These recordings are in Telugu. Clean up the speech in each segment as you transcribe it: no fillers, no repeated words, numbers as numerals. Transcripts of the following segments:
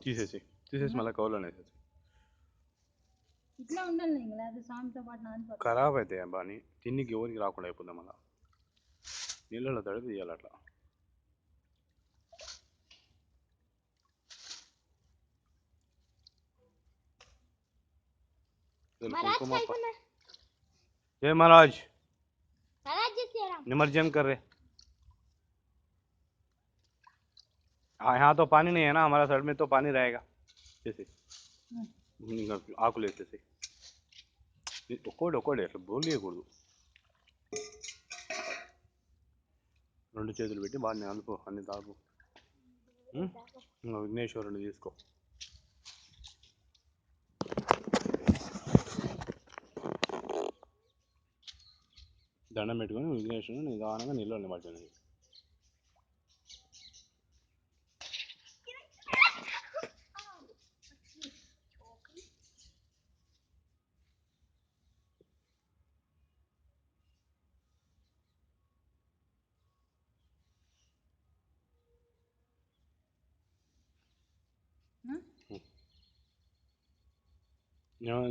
తీసేసి మళ్ళీ కవర్లో వేసేసి. ఇట్లా ఉండాలి ఇంకా, అది సాయంతో పాటు నానిపోతుంది. ఖరాబ్ అవుతాయి బాని, తిన్నికి ఎవరికి రాకుండా అయిపోతుంది మళ్ళీ. నీళ్ళలో తడిపి తీయాలి అట్లా. जय महाराज, निमज्जन कर रहे। हाँ, यहाँ तो पानी नहीं है ना, हमारा साइड में तो पानी रहेगा जैसे ఆకులు వేసేసి ఒక్కోటి అట్లా బోలియకూడదు. రెండు చేతులు పెట్టి బాగా నలుపు అన్ని తాగు. విఘ్నేశ్వరుని తీసుకో. దండం పెట్టుకొని విఘ్నేశ్వరుని నిదానంగా నీళ్ళు నిమజ్జనం.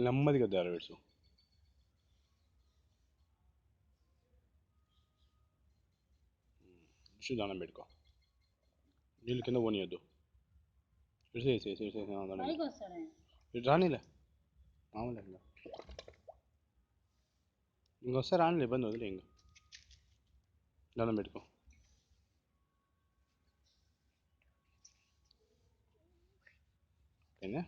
నెమ్మదిగా దారి పెట్టు. దండం పెట్టుకో. నీళ్ళు కింద పోనీయద్దు. రానిలే మామూలు ఇంకొస్తే రానిలే, ఇబ్బంది వదిలే. ఇంకా దండం పెట్టుకో. ఓకేనా?